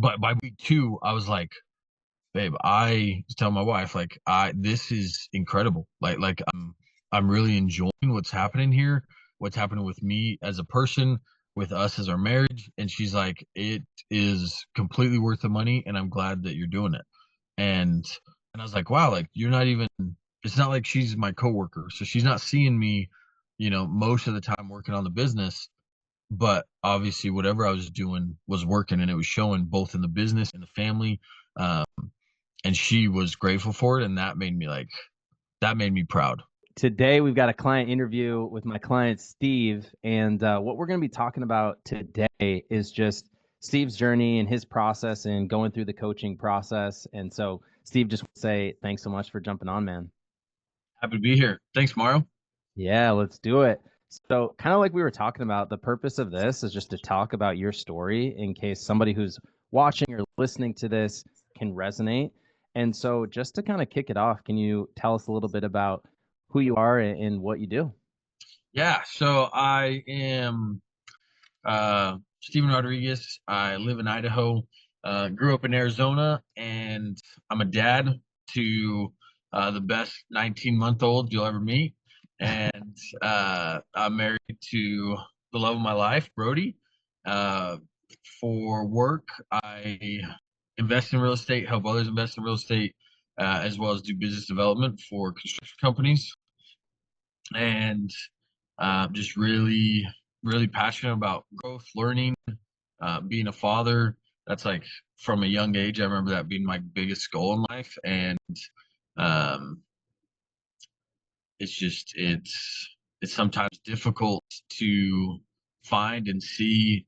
but by week two, I was like, babe, I was telling my wife, like, this is incredible. I'm really enjoying what's happening here, what's happening with me as a person, with us as our marriage. And she's like, it is completely worth the money, and I'm glad that you're doing it. And and I was like, wow, like you're not even, it's not like she's my coworker. So she's not seeing me, most of the time working on the business, but obviously whatever I was doing was working, and it was showing both in the business and the family. Um, and she was grateful for it, and that made me proud. Today, we've got a client interview with my client, Steve. And what we're going to be talking about today is just Steve's journey and his process and going through the coaching process. And so, Steve, just say thanks so much for jumping on, man. Happy to be here. Thanks, Mario. Yeah, let's do it. So, kind of like we were talking about, the purpose of this is just to talk about your story in case somebody who's watching or listening to this can resonate. And so, just to kind of kick it off, can you tell us a little bit about who you are and what you do? Yeah, so I am Steven Rodriguez. I live in Idaho, grew up in Arizona, and I'm a dad to the best 19-month-old you'll ever meet. And I'm married to the love of my life, Brody. Uh, for work, I invest in real estate, help others invest in real estate, as well as do business development for construction companies. And just really, really passionate about growth, learning, being a father. That's like from a young age. I remember that being my biggest goal in life, and um, it's sometimes difficult to find and see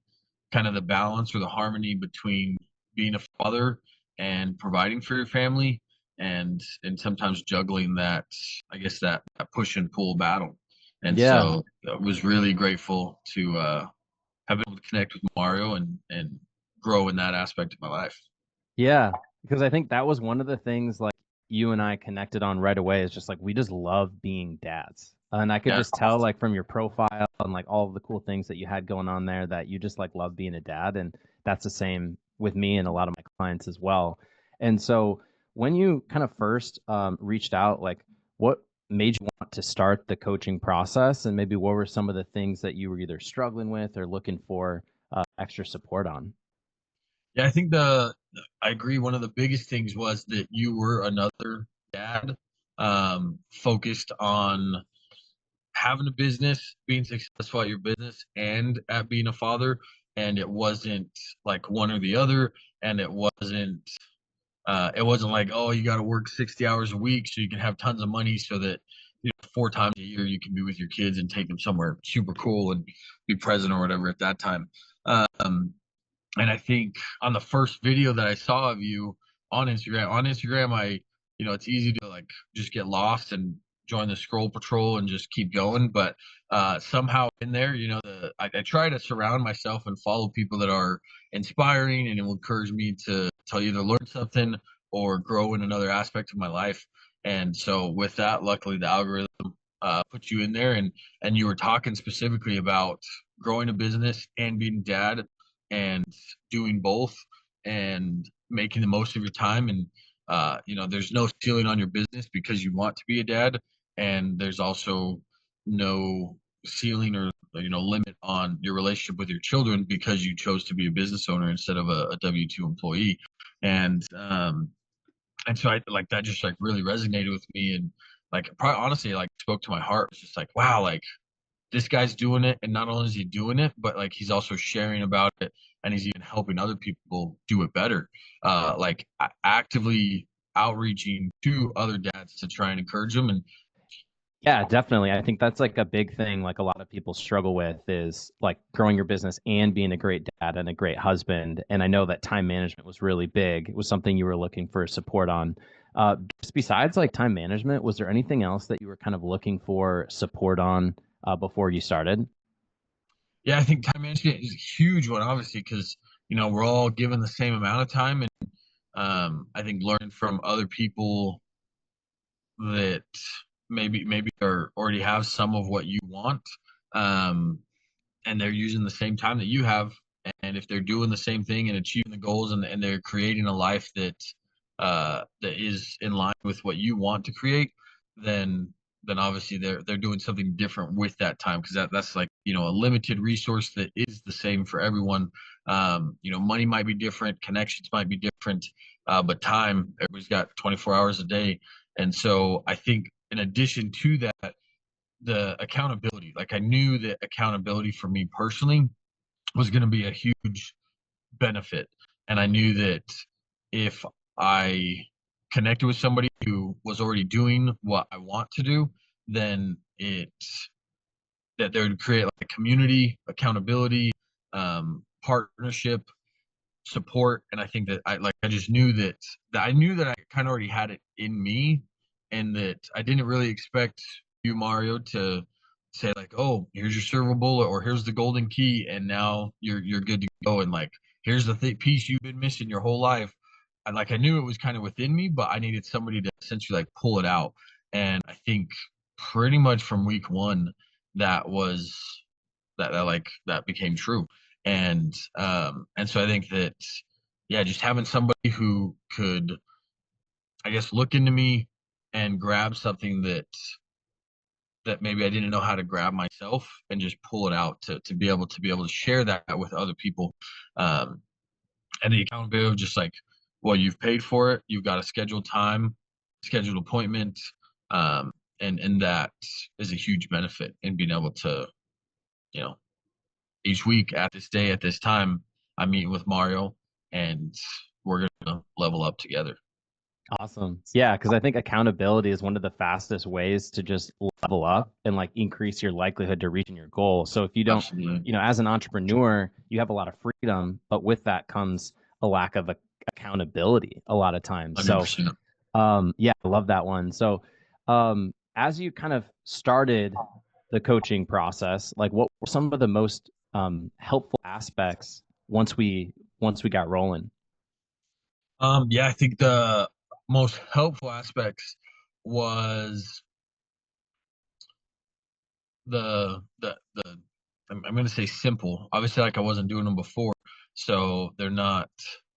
kind of the balance or the harmony between being a father and providing for your family, and sometimes juggling that, I guess, that push and pull battle. And Yeah. so I was really grateful to have been able to connect with Mario and grow in that aspect of my life. Yeah, because I think that was one of the things like you and I connected on right away is just like we just love being dads. And I could Yeah. just tell like from your profile and like all of the cool things that you had going on there that you just like love being a dad. And that's the same with me and a lot of my clients as well. And so when you kind of first reached out, like what made you want to start the coaching process? And maybe what were some of the things that you were either struggling with or looking for extra support on? Yeah, I think I agree. One of the biggest things was that you were another dad, focused on having a business, being successful at your business, and at being a father. And it wasn't like one or the other. And it wasn't like, oh, you got to work 60 hours a week so you can have tons of money so that 4 times a year you can be with your kids and take them somewhere super cool and be present or whatever at that time. Um, and I think on the first video that I saw of you on Instagram, it's easy to like just get lost and join the scroll patrol and just keep going. But somehow in there, I try to surround myself and follow people that are inspiring and it will encourage me to either learn something or grow in another aspect of my life. And so with that, luckily the algorithm put you in there, and you were talking specifically about growing a business and being a dad and doing both and making the most of your time. And there's no ceiling on your business because you want to be a dad, and there's also no ceiling or limit on your relationship with your children because you chose to be a business owner instead of a W-2 employee. And um and so I like that just like really resonated with me, and like probably honestly like spoke to my heart. It's just like, wow, like this guy's doing it, and not only is he doing it, but like he's also sharing about it, and he's even helping other people do it better. Like actively outreaching to other dads to try and encourage them. And Yeah, definitely. I think that's like a big thing like a lot of people struggle with is like growing your business and being a great dad and a great husband. And I know that time management was really big. It was something you were looking for support on. Just besides like time management, was there anything else that you were kind of looking for support on before you started? yeah, I think time management is a huge one, obviously, because we're all given the same amount of time. And I think learning from other people that maybe are already have some of what you want, um, and they're using the same time that you have, And if they're doing the same thing and achieving the goals, and they're creating a life that is in line with what you want to create, then obviously they're doing something different with that time, because that's like, a limited resource that is the same for everyone. Money might be different, connections might be different, but time, everybody's got 24 hours a day. And so I think in addition to that, the accountability, like I knew that accountability for me personally was going to be a huge benefit. And I knew that if I connected with somebody who was already doing what I want to do, then that they would create like community, accountability, partnership, support. And I think that I just knew that I knew that I kind of already had it in me, and that I didn't really expect you, Mario, to say like, oh, here's your silver bullet, or here's the golden key, and now you're good to go, and like, here's the piece you've been missing your whole life. I knew it was kind of within me, but I needed somebody to essentially like pull it out. And I think pretty much from week one, that was that became true. And so I think that, yeah, just having somebody who could, I guess, look into me and grab something that maybe I didn't know how to grab myself, and just pull it out to be able to share that with other people. um, and the accountability of just like, well, you've paid for it, you've got a scheduled time, scheduled appointment, um, and that is a huge benefit in being able to, you know each week at this day at this time, I'm meeting with Mario, and we're gonna level up together. Awesome. Yeah, because I think accountability is one of the fastest ways to just level up and like increase your likelihood to reaching your goal. So if you don't, Absolutely. as an entrepreneur, you have a lot of freedom, but with that comes a lack of accountability a lot of times. So 100%. yeah, I love that one. So as you kind of started the coaching process, like what were some of the most helpful aspects once we got rolling? Yeah, I think the most helpful aspects was the I'm gonna say simple. Obviously, like I wasn't doing them before, so they're not.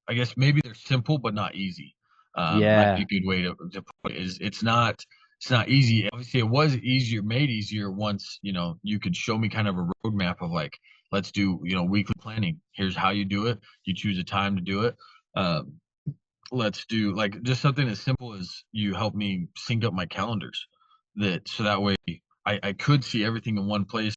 I guess maybe they're simple but not easy. Might be Yeah. a good way to put it. Is it's not easy. Obviously, it was easier, made easier once you could show me kind of a roadmap of like, let's do weekly planning. Here's how you do it. You choose a time to do it. Um, let's do like just something as simple as you help me sync up my calendars, that so that way I could see everything in one place.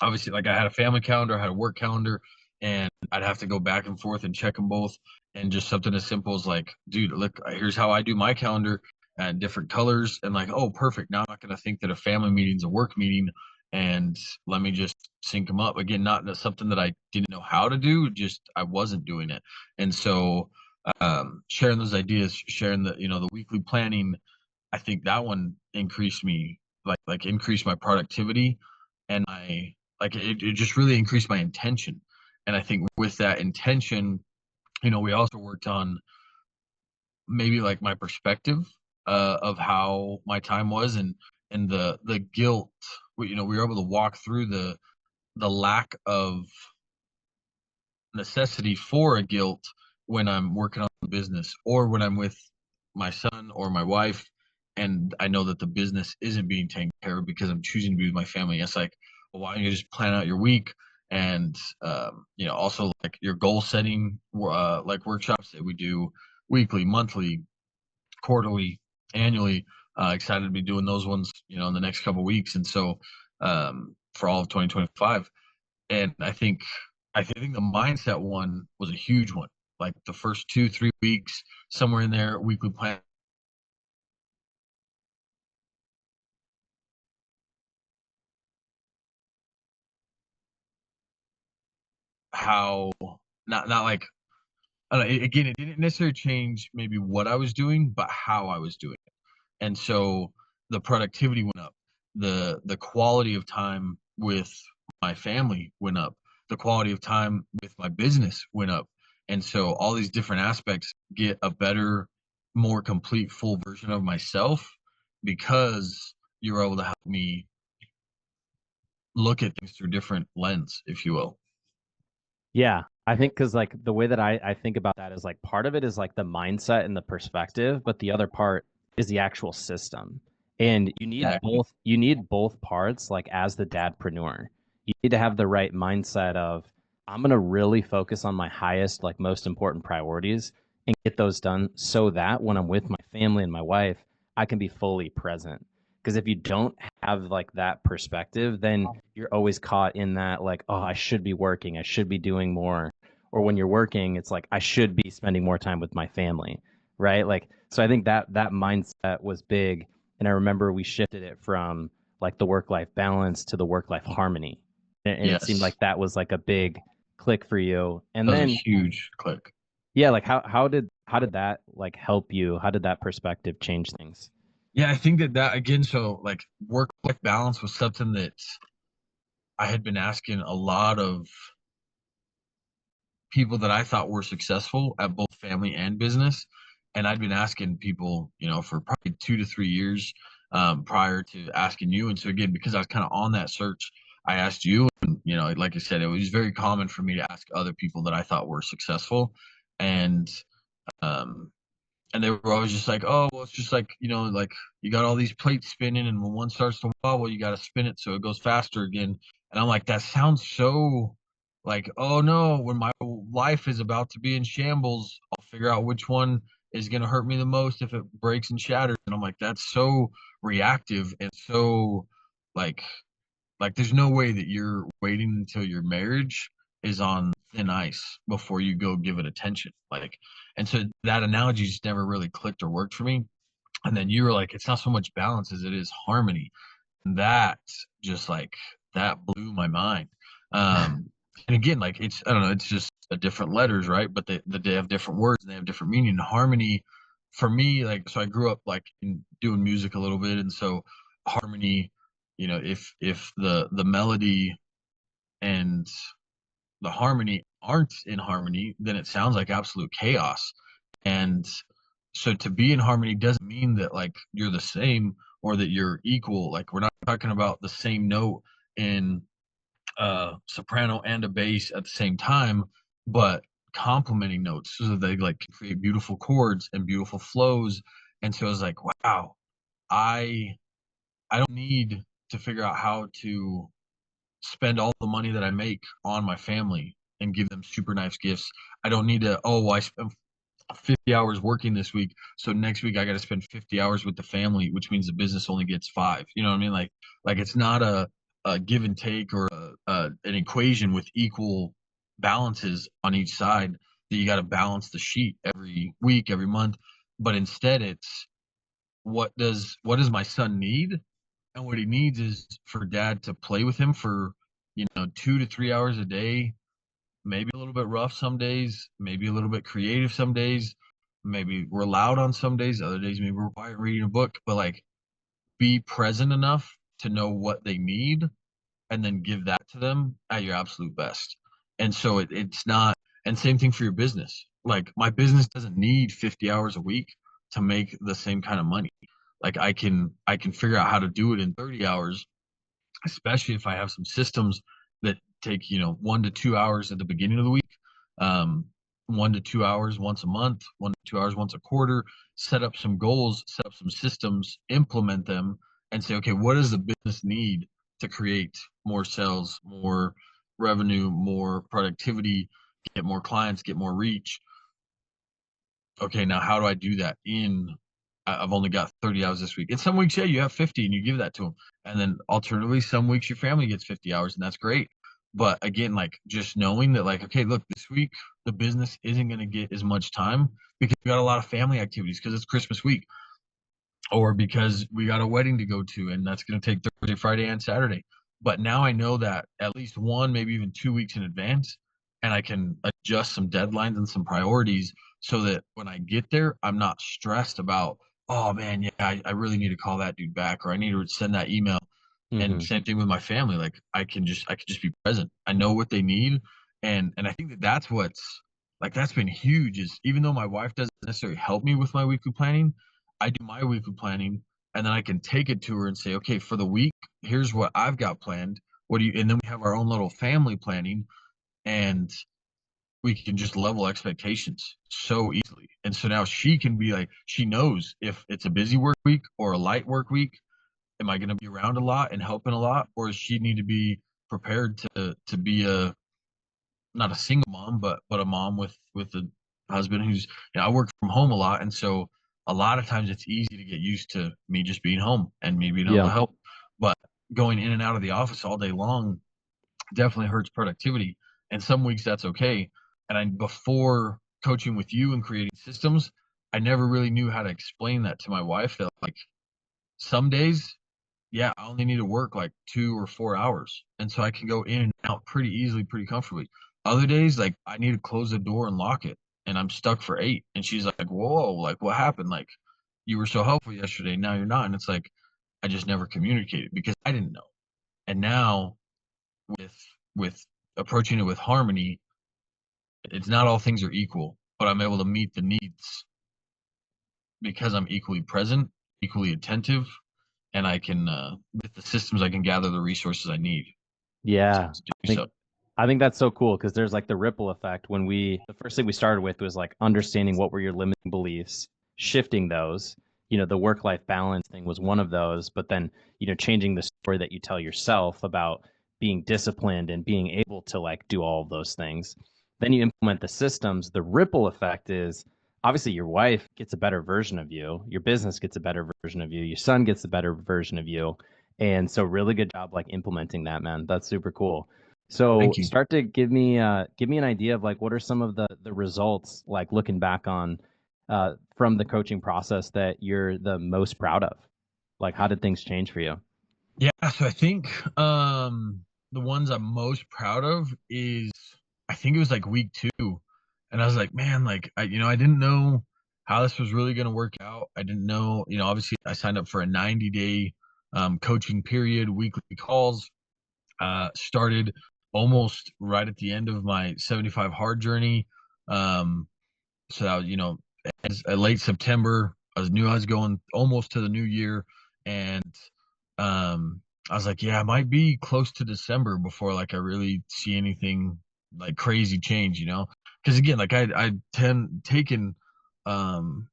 Obviously, like I had a family calendar, I had a work calendar, and I'd have to go back and forth and check them both. And just something as simple as like, dude, look, here's how I do my calendar, and different colors, and like, oh, perfect. Now I'm not going to think that a family meeting's a work meeting, and let me just sync them up again. Not something that I didn't know how to do, just I wasn't doing it. And so, sharing those ideas, sharing the weekly planning, I think that one increased me, increased my productivity, and it just really increased my intention. And I think with that intention, we also worked on maybe like my perspective, of how my time was, and the guilt. We were able to walk through the lack of necessity for a guilt when I'm working on the business, or when I'm with my son or my wife, and I know that the business isn't being taken care of because I'm choosing to be with my family. It's like, well, why don't you just plan out your week? And also like your goal setting, like workshops that we do weekly, monthly, quarterly, annually. Excited to be doing those ones, in the next couple of weeks. And so, for all of 2025. And I think the mindset one was a huge one. Like the first 2-3 weeks, somewhere in there, weekly plan, how not like, I don't know, again, it didn't necessarily change maybe what I was doing, but how I was doing it. And so the productivity went up, the quality of time with my family went up, the quality of time with my business went up. And so all these different aspects get a better, more complete, full version of myself, because you were able to help me look at things through different lens, if you will. Yeah, I think because like the way that I think about that is like part of it is like the mindset and the perspective, but the other part is the actual system. And Exactly. you need both parts like as the dadpreneur. You need to have the right mindset of I'm gonna really focus on my highest, like most important priorities and get those done so that when I'm with my family and my wife, I can be fully present. Because if you don't have like that perspective, then you're always caught in that like, oh, I should be working, I should be doing more. Or when you're working, it's like I should be spending more time with my family, right? Like, so I think that mindset was big, and I remember we shifted it from like the work life balance to the work life harmony, and it seemed Yes. like that was like a big click for you. And That was a then huge click. yeah, like how did that like help you? How did that perspective change things? Yeah, I think that again, so like work-life balance was something that I had been asking a lot of people that I thought were successful at both family and business. And I'd been asking people, for probably 2 to 3 years prior to asking you. And so again, because I was kind of on that search, I asked you. And, like I said, it was very common for me to ask other people that I thought were successful. And um, and they were always just like, "Oh, well, it's just like like you got all these plates spinning, and when one starts to wobble, you got to spin it so it goes faster again." And I'm like, that sounds so like, oh no, when my life is about to be in shambles, I'll figure out which one is gonna hurt me the most if it breaks and shatters. And I'm like, that's so reactive and so like there's no way that you're waiting until your marriage is on thin ice before you go give it attention. And so that analogy just never really clicked or worked for me. And then you were like, it's not so much balance as it is harmony. And that just like that blew my mind. And again, like I don't know, it's just a different letters, right? But they have different words and they have different meaning. And harmony for me, like, so I grew up like in doing music a little bit. And so harmony, if the melody and the harmony aren't in harmony, then it sounds like absolute chaos. And so to be in harmony doesn't mean that like you're the same or that you're equal. Like we're not talking about the same note in soprano and a bass at the same time, but complementing notes so that they like can create beautiful chords and beautiful flows. And so I was like, wow, I I don't need to figure out how to spend all the money that I make on my family and give them super nice gifts. I don't need to, oh, well, I spent 50 hours working this week. So next week I got to spend 50 hours with the family, which means the business only gets five. You know what I mean? Like it's not a give and take or an equation with equal balances on each side that you got to balance the sheet every week, every month. But instead it's what does my son need? And what he needs is for dad to play with him for, 2 to 3 hours a day, maybe a little bit rough some days, maybe a little bit creative some days, maybe we're loud on some days, other days maybe we're quiet reading a book, but like be present enough to know what they need and then give that to them at your absolute best. And so it's not, and same thing for your business. Like my business doesn't need 50 hours a week to make the same kind of money. Like I can figure out how to do it in 30 hours, especially if I have some systems that take, 1 to 2 hours at the beginning of the week, um, 1 to 2 hours once a month, 1 to 2 hours once a quarter, set up some goals, set up some systems, implement them, and say, okay, what does the business need to create more sales, more revenue, more productivity, get more clients, get more reach? Okay, now how do I do that I've only got 30 hours this week. And some weeks, yeah, you have 50 and you give that to them. And then alternatively, some weeks your family gets 50 hours and that's great. But again, like just knowing that, like, okay, look, this week the business isn't going to get as much time because we got a lot of family activities because it's Christmas week or because we got a wedding to go to and that's going to take Thursday, Friday, and Saturday. But now I know that at least one, maybe even 2 weeks in advance, and I can adjust some deadlines and some priorities so that when I get there, I'm not stressed about, oh man, yeah, I really need to call that dude back or I need to send that email. And Hmm. same thing with my family. Like I can just be present. I know what they need, and I think that that's what's like that's been huge. Is even though my wife doesn't necessarily help me with my weekly planning, I do my weekly planning, and then I can take it to her and say, okay, for the week, here's what I've got planned. What do you? And then we have our own little family planning, and we can just level expectations so easily. And so now she can be like, she knows if it's a busy work week or a light work week, am I going to be around a lot and helping a lot, or does she need to be prepared to be a not a single mom, but a mom with a husband who's, I work from home a lot, and so a lot of times it's easy to get used to me just being home and me being able Yeah. to help. But going in and out of the office all day long definitely hurts productivity. And some weeks that's okay. And before coaching with you and creating systems, I never really knew how to explain that to my wife that like some days, yeah, I only need to work like 2 or 4 hours. And so I can go in and out pretty easily, pretty comfortably. Other days, like I need to close the door and lock it and I'm stuck for 8. And she's like, whoa, like what happened? Like you were so helpful yesterday. Now you're not. And it's like, I just never communicated because I didn't know. And now with with approaching it with harmony, it's not all things are equal, but I'm able to meet the needs because I'm equally present, equally attentive, and I can with the systems I can gather the resources I need Yeah. to I do think so. I think that's so cool because there's like the ripple effect when the first thing we started with was like understanding what were your limiting beliefs, shifting those. The work-life balance thing was one of those, but then, changing the story that you tell yourself about being disciplined and being able to like do all of those things. Then you implement the systems. The ripple effect is obviously your wife gets a better version of you, your business gets a better version of you, your son gets a better version of you. And so really good job like implementing that, man. That's super cool. So Thank you. start to give me an idea of like what are some of the results like looking back on from the coaching process that you're the most proud of? Like how did things change for you? Yeah, so I think the ones I'm most proud of is I think it was like week 2, and I was like, man, like I didn't know how this was really going to work out. I didn't know, obviously I signed up for a 90-day coaching period, weekly calls. Started almost right at the end of my 75 hard journey. Um, so that was, as late September. I knew I was going almost to the new year, and I was like, yeah, I might be close to December before like I really see anything like crazy change, because again, like I tend taken um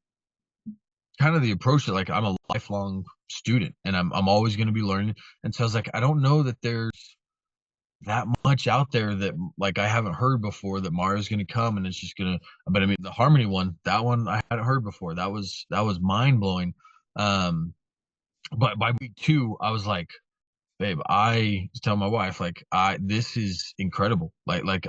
kind of the approach that like I'm a lifelong student and I'm always going to be learning, and so I was like, I don't know that there's that much out there that like I haven't heard before that Mario's gonna come and it's just gonna. But I mean, the Harmony one, that one I hadn't heard before. That was mind blowing. Um, but by week 2, I was like, babe, I was telling my wife like I this is incredible. Like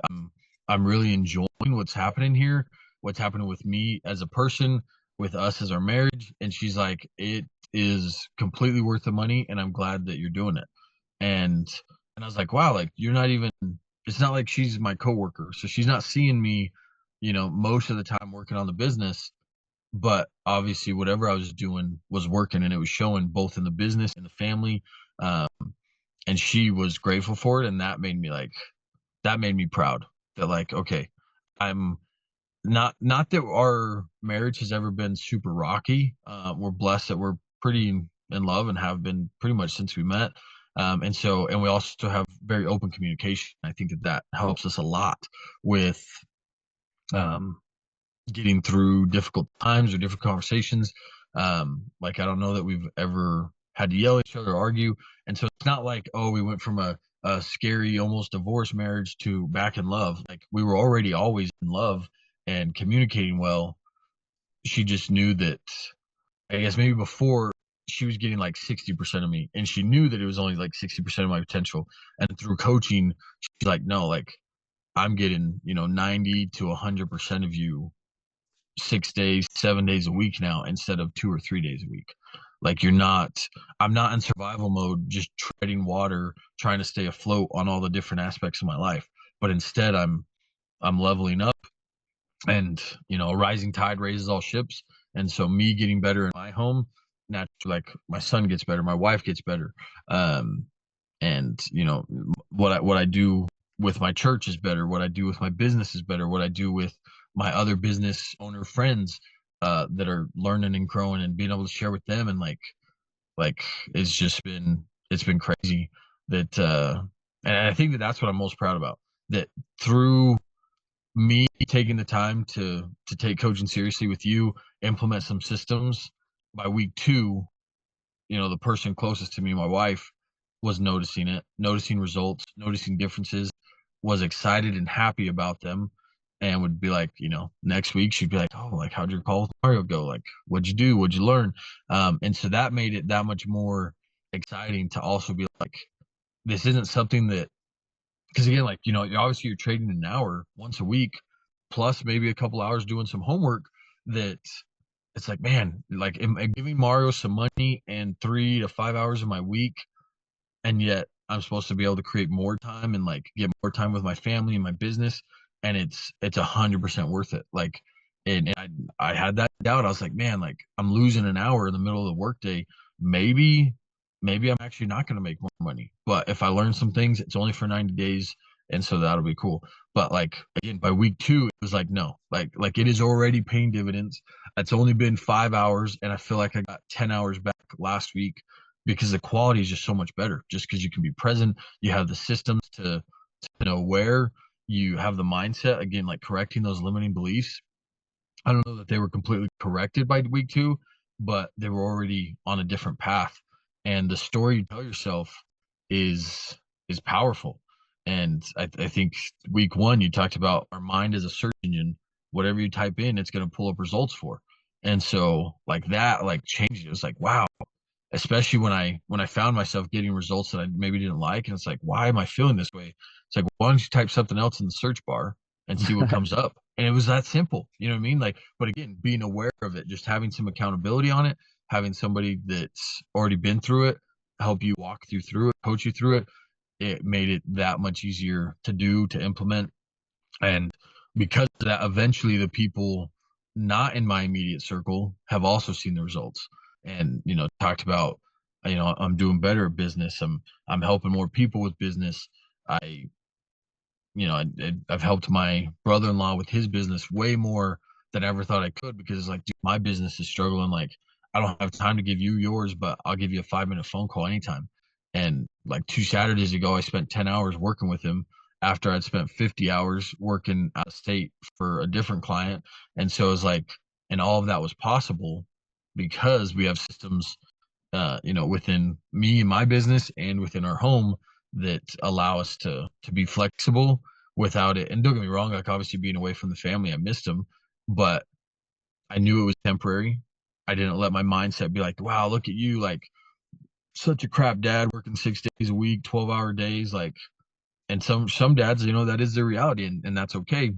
I'm really enjoying what's happening here, what's happening with me as a person, with us as our marriage. And she's like, it is completely worth the money, and I'm glad that you're doing it. And I was like, wow, like you're not even. It's not like she's my coworker, so she's not seeing me, most of the time working on the business. But obviously, whatever I was doing was working, and it was showing both in the business and the family. Um, and she was grateful for it, and that made me proud. That like, okay, I'm not that our marriage has ever been super rocky. We're blessed that we're pretty in love and have been pretty much since we met. And we also have very open communication. I think that helps us a lot with um, getting through difficult times or different conversations. Like I don't know that we've ever had to yell at each other or argue. And so it's not like, oh, we went from a scary, almost divorced marriage to back in love. Like we were already always in love and communicating well. She just knew that, I guess maybe before she was getting like 60% of me, and she knew that it was only like 60% of my potential. And through coaching, she's like, no, like I'm getting, 90 to 100% of you 6 days, 7 days a week now instead of 2 or 3 days a week. Like I'm not in survival mode, just treading water, trying to stay afloat on all the different aspects of my life. But instead, I'm leveling up, and a rising tide raises all ships. And so, me getting better in my home, naturally, like my son gets better, my wife gets better, um, and what I do with my church is better, what I do with my business is better, what I do with my other business owner friends that are learning and growing and being able to share with them, and like it's been crazy that and I think that that's what I'm most proud about, that through me taking the time to take coaching seriously with you, implement some systems. By week 2, the person closest to me, my wife, was noticing it, noticing results, noticing differences, was excited and happy about them, and would be like, next week she'd be like, "Oh, like how'd your call with Mario go? Like, what'd you do? What'd you learn?" And so that made it that much more exciting to also be like, this isn't something that, because again, like, obviously you're trading an hour once a week, plus maybe a couple hours doing some homework. That it's like, man, like, am I giving Mario some money and 3 to 5 hours of my week, and yet I'm supposed to be able to create more time and like get more time with my family and my business, and it's 100% worth it. Like, and I had that doubt. I was like, man, like I'm losing an hour in the middle of the workday. Maybe maybe I'm actually not going to make more money. But if I learn some things, it's only for 90 days, and so that'll be cool. But like again, by week 2, it was like, no, like it is already paying dividends. It's only been 5 hours, and I feel like I got 10 hours back last week because the quality is just so much better. Just because you can be present, you have the systems to know where, you have the mindset, again, like correcting those limiting beliefs. I don't know that they were completely corrected by week 2, but they were already on a different path. And the story you tell yourself is is powerful. And I think week 1 you talked about our mind as a search engine. Whatever you type in, it's going to pull up results for. And so like that like changed it. It's like, wow, especially when I found myself getting results that I maybe didn't like, and it's like, why am I feeling this way? It's like, why don't you type something else in the search bar and see what comes up? And it was that simple. You know what I mean? Like, but again, being aware of it, just having some accountability on it, having somebody that's already been through it help you walk through it, coach you through it, it made it that much easier to do, to implement. And because of that, eventually the people not in my immediate circle have also seen the results, and talked about, I'm doing better at business. I'm helping more people with business. I I've helped my brother-in-law with his business way more than I ever thought I could, because it's like, dude, my business is struggling. Like, I don't have time to give you yours, but I'll give you a 5-minute phone call anytime. And like 2 Saturdays ago, I spent 10 hours working with him after I'd spent 50 hours working out of state for a different client. And so it's like, and all of that was possible because we have systems, within me and my business and within our home, that allow us to be flexible without it. And don't get me wrong, like obviously being away from the family, I missed them, but I knew it was temporary. I didn't let my mindset be like, wow, look at you, like such a crap dad working 6 days a week, 12-hour days, like. And some dads, that is their reality, and that's okay.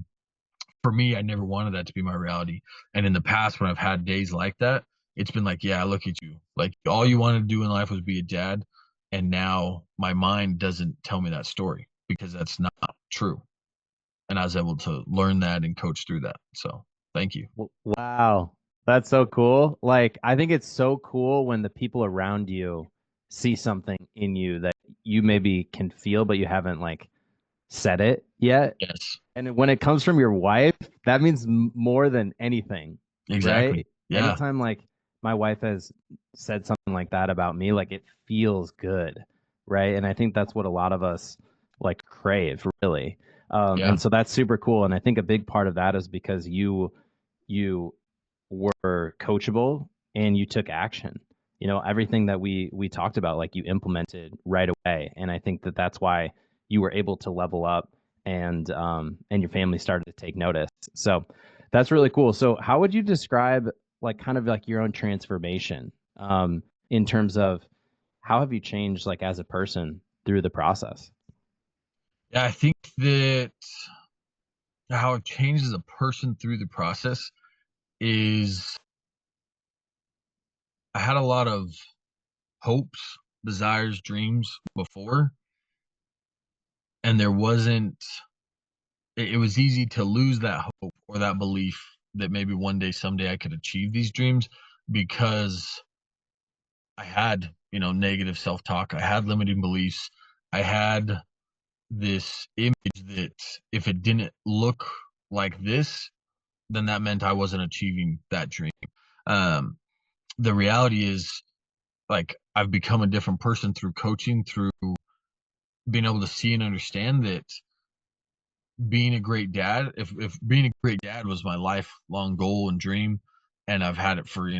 For me, I never wanted that to be my reality. And in the past, when I've had days like that, it's been like, yeah, look at you. Like all you wanted to do in life was be a dad. And now my mind doesn't tell me that story because that's not true. And I was able to learn that and coach through that. So thank you. Wow. That's so cool. Like, I think it's so cool when the people around you see something in you that you maybe can feel, but you haven't like said it yet. Yes, And when it comes from your wife, that means more than anything, exactly. right? Yeah. Anytime like my wife has said something like that about me, like it feels good, right? And I think that's what a lot of us like crave, really. Yeah. And so that's super cool. And I think a big part of that is because you were coachable and you took action. You know, everything that we talked about, like you implemented right away. And I think that that's why you were able to level up and your family started to take notice. So that's really cool. So how would you describe like kind of like your own transformation in terms of how have you changed like as a person through the process? Yeah. I think that how I've changed as a person through the process is I had a lot of hopes, desires, dreams before, and there wasn't it was easy to lose that hope or that belief that maybe one day someday I could achieve these dreams, because I had, negative self-talk, I had limiting beliefs, I had this image that if it didn't look like this, then that meant I wasn't achieving that dream. Um, the reality is, like, I've become a different person through coaching, through being able to see and understand that being a great dad, if being a great dad was my lifelong goal and dream, and I've had it for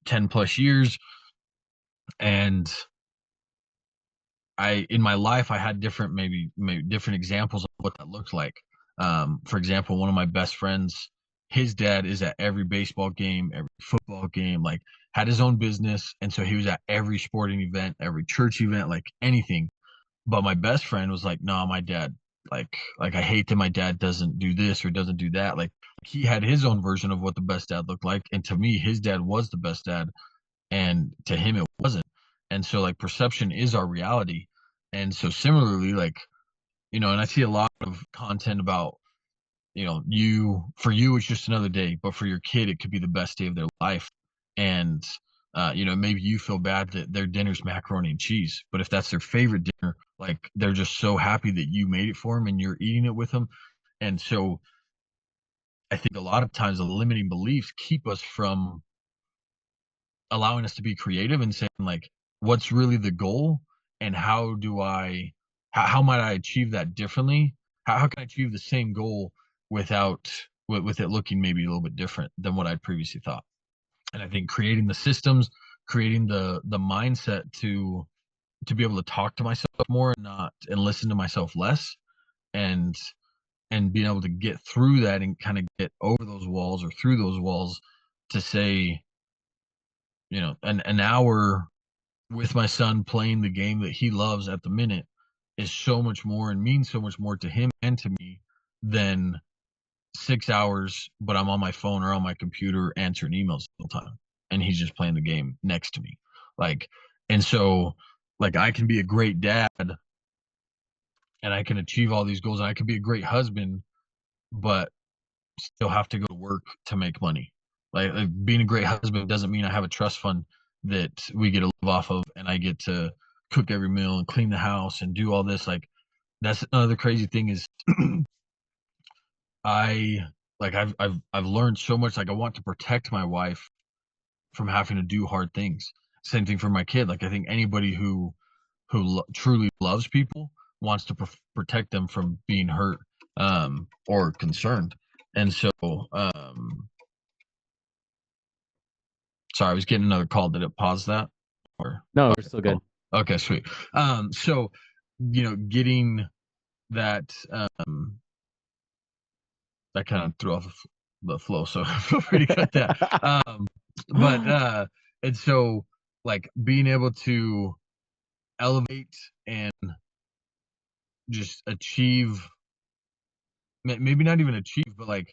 10 plus years, and I in my life I had different maybe different examples of what that looked like. For example, one of my best friends, his dad is at every baseball game, every football game, like had his own business, and so he was at every sporting event, every church event, like anything. But my best friend was like, "No, my dad, I hate that my dad doesn't do this or doesn't do that." Like he had his own version of what the best dad looked like, and to me, his dad was the best dad, and to him it wasn't. And so like perception is our reality. And so similarly, like, and I see a lot of content about, you for you it's just another day, but for your kid it could be the best day of their life. And maybe you feel bad that their dinner's macaroni and cheese, but if that's their favorite dinner, like they're just so happy that you made it for them and you're eating it with them. And so I think a lot of times the limiting beliefs keep us from allowing us to be creative and saying like, what's really the goal, and how might I achieve that differently? How can I achieve the same goal without with it looking maybe a little bit different than what I'd previously thought? And I think creating the systems, creating the mindset to be able to talk to myself more and listen to myself less, and being able to get through that and kind of get over those walls or through those walls to say, an hour with my son playing the game that he loves at the minute is so much more and means so much more to him and to me than 6 hours, but I'm on my phone or on my computer answering emails the whole time, and he's just playing the game next to me. Like, and so, like, I can be a great dad and I can achieve all these goals and I can be a great husband, but still have to go to work to make money. Like being a great husband doesn't mean I have a trust fund that we get to live off of and I get to cook every meal and clean the house and do all this. Like that's another crazy thing is I I've learned so much. Like I want to protect my wife from having to do hard things. Same thing for my kid. Like I think anybody who truly loves people wants to protect them from being hurt or concerned. And so sorry, I was getting another call. Did it pause that? Or No, we're okay, still good. cool. Okay, sweet. So getting that that kind of threw off the flow, so feel free to cut that. But and so like being able to elevate and just achieve, maybe not even achieve, but like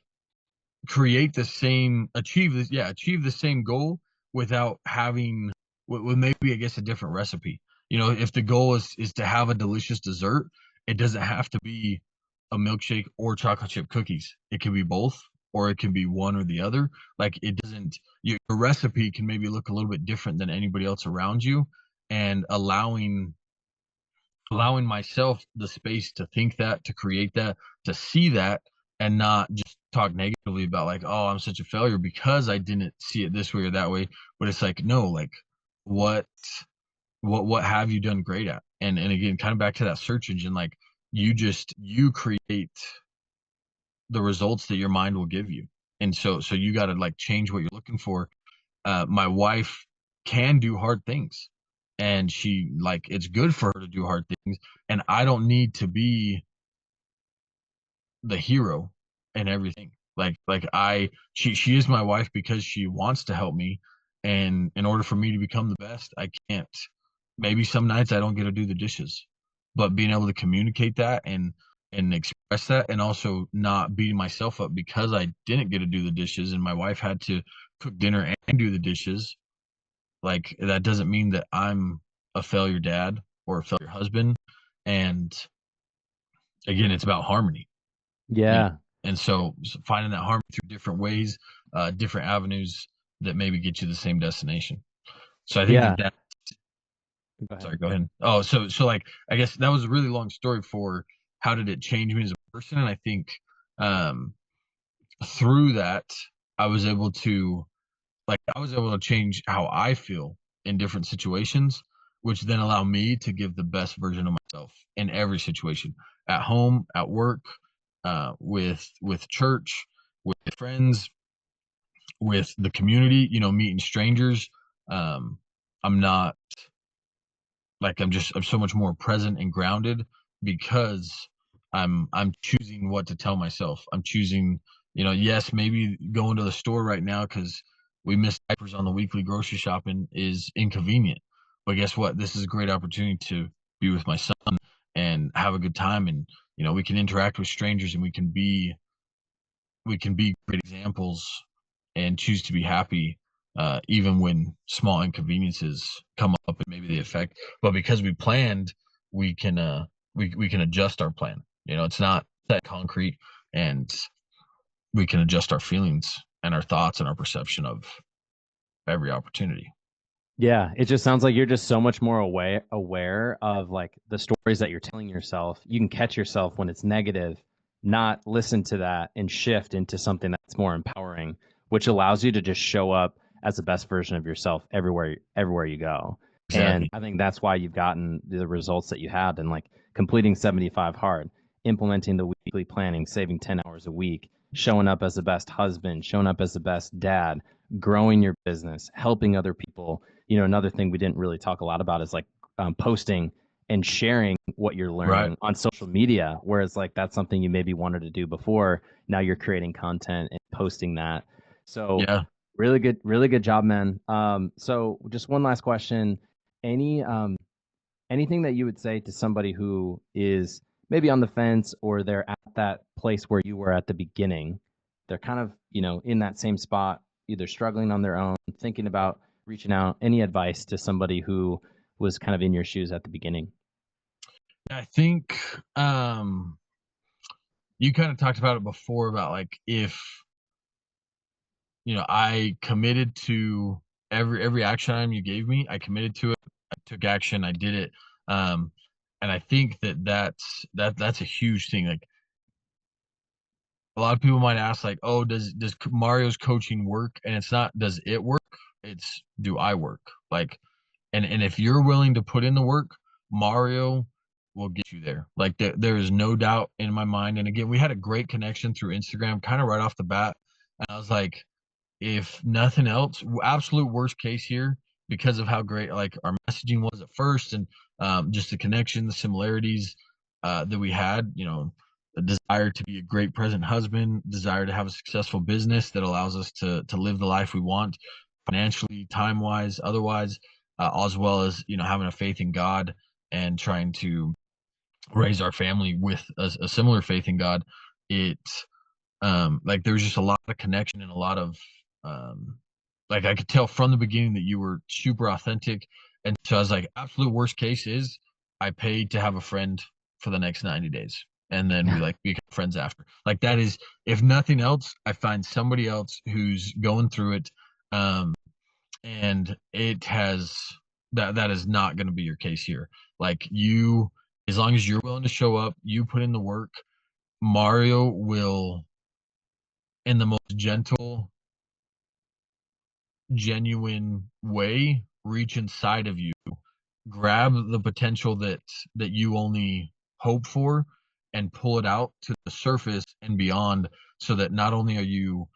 create the same achieve this yeah achieve the same goal without having with maybe I guess a different recipe. If the goal is to have a delicious dessert, it doesn't have to be a milkshake or chocolate chip cookies. It can be both, or it can be one or the other. Like it doesn't your recipe can maybe look a little bit different than anybody else around you, and allowing myself the space to think that, to create that, to see that, and not just talk negatively about like, oh, I'm such a failure because I didn't see it this way or that way. But it's like, no, like what what have you done great at? And again, kind of back to that search engine, like you create the results that your mind will give you. And so you got to like change what you're looking for. My wife can do hard things, and she like it's good for her to do hard things, and I don't need to be the hero and everything. She is my wife because she wants to help me, and in order for me to become the best, I can't. Maybe some nights I don't get to do the dishes, but being able to communicate that and express that, and also not beating myself up because I didn't get to do the dishes and my wife had to cook dinner and do the dishes. Like that doesn't mean that I'm a failure dad or a failure husband. And again, it's about harmony, you know. Yeah. And so finding that harmony through different ways, different avenues that maybe get you the same destination. So I think Yeah. that Go ahead. sorry, go ahead. Oh, so like I guess that was a really long story for how did it change me as a person. And I think um through that I was able to change how I feel in different situations, which then allow me to give the best version of myself in every situation, at home, at work, with church, with friends, with the community, meeting strangers. Um, I'm not like I'm so much more present and grounded because I'm choosing what to tell myself. I'm choosing, yes, maybe going to the store right now because we missed diapers on the weekly grocery shopping is inconvenient. But guess what? This is a great opportunity to be with my son and have a good time, and we can interact with strangers, and we can be great examples and choose to be happy, even when small inconveniences come up and maybe they affect. But because we planned, we can we can adjust our plan. It's not that concrete, and we can adjust our feelings and our thoughts and our perception of every opportunity. Yeah, it just sounds like you're just so much more aware of like the stories that you're telling yourself. You can catch yourself when it's negative, not listen to that and shift into something that's more empowering, which allows you to just show up as the best version of yourself everywhere you go. And Exactly. I think that's why you've gotten the results that you had, and like completing 75 hard, implementing the weekly planning, saving 10 hours a week, showing up as the best husband, showing up as the best dad, growing your business, helping other people. Another thing we didn't really talk a lot about is like posting and sharing what you're Right. learning on social media, whereas like that's something you maybe wanted to do before. Now you're creating content and posting that. So Yeah. really good job, man. So just one last question. Any anything that you would say to somebody who is maybe on the fence, or they're at that place where you were at the beginning? They're kind of, in that same spot, either struggling on their own, thinking about reaching out. Any advice to somebody who was kind of in your shoes at the beginning? I think um you kind of talked about it before about like if I committed to every action item you gave me. I committed to it. I took action. I did it. Um, and I think that's a huge thing. Like a lot of people might ask, like, "Oh, does Mario's coaching work?" And it's not, does it work? It's, do I work? Like, and if you're willing to put in the work, Mario will get you there. Like there is no doubt in my mind. And again, we had a great connection through Instagram, kind of right off the bat. And I was like, if nothing else, absolute worst case here, because of how great like our messaging was at first, and just the connection, the similarities that we had, a desire to be a great present husband, desire to have a successful business that allows us to live the life we want, financially, time wise, otherwise, as well as having a faith in God and trying to raise our family with a similar faith in God. It like there was just a lot of connection and a lot of um like I could tell from the beginning that you were super authentic. And so I was like, absolute worst case is I paid to have a friend for the next 90 days, and then we like become friends after. Like that is, if nothing else, I find somebody else who's going through it, um and it has, that is not going to be your case here. Like you, as long as you're willing to show up, you put in the work, Mario will, in the most gentle, genuine way, reach inside of you, grab the potential that you only hope for, and pull it out to the surface and beyond, so that not only are you,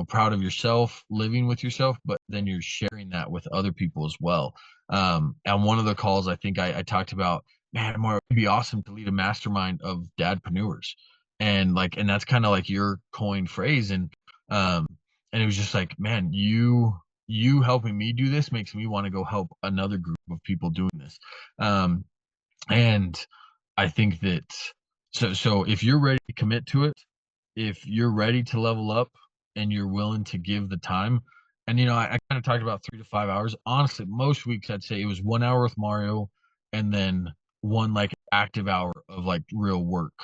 proud of yourself, living with yourself, but then you're sharing that with other people as well. And one of the calls, I think I talked about, man, Mario, it'd be awesome to lead a mastermind of dadpreneurs. And that's kind of like your coined phrase. Um, and it was just like, man, you helping me do this makes me want to go help another group of people doing this. Um, and I think that, so if you're ready to commit to it, if you're ready to level up and you're willing to give the time, and I kind of talked about 3 to 5 hours. Honestly, most weeks I'd say it was 1 hour with Mario, and then one like active hour of like real work.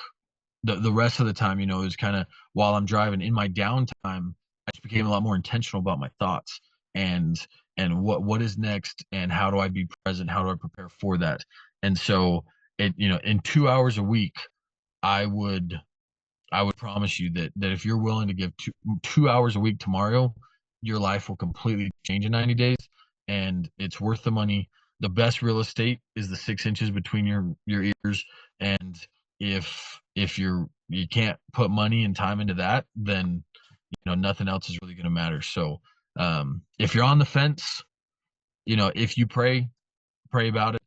The rest of the time, it was kind of while I'm driving. In my downtime, I just became a lot more intentional about my thoughts, and what is next, and how do I be present, how do I prepare for that. And so in 2 hours a week, I would I would promise you that if you're willing to give 2 hours a week to Mario, your life will completely change in 90 days, and it's worth the money. The best real estate is the 6 inches between your ears, and if you're you can't put money and time into that, then nothing else is really going to matter. So if you're on the fence, if you pray about it.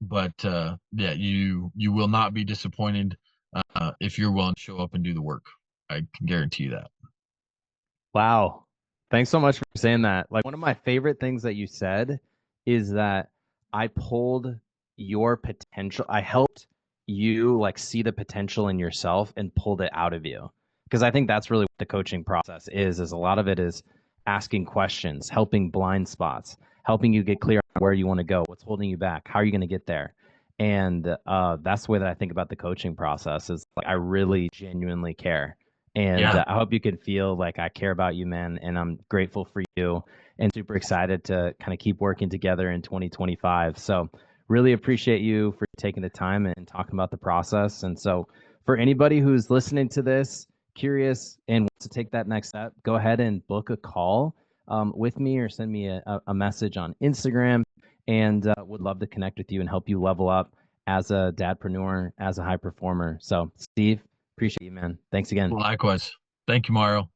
But yeah, you will not be disappointed if you're willing to show up and do the work. I can guarantee you that. Wow. Thanks so much for saying that. Like one of my favorite things that you said is that I pulled your potential. I helped you like see the potential in yourself and pulled it out of you. Because I think that's really what the coaching process is a lot of it is asking questions, helping blind spots, helping you get clear on where you want to go, what's holding you back, how are you going to get there. And that's the way that I think about the coaching process is like I really genuinely care and Yeah. I hope you can feel like I care about you, man. And I'm grateful for you and super excited to kind of keep working together in 2025. So, really appreciate you for taking the time and talking about the process. And so, for anybody who's listening to this, curious, and wants to take that next step, go ahead and book a call with me or send me a message on Instagram. And would love to connect with you and help you level up as a dadpreneur, as a high performer. So, Steve, appreciate you, man. Thanks again. Likewise. Thank you, Mario.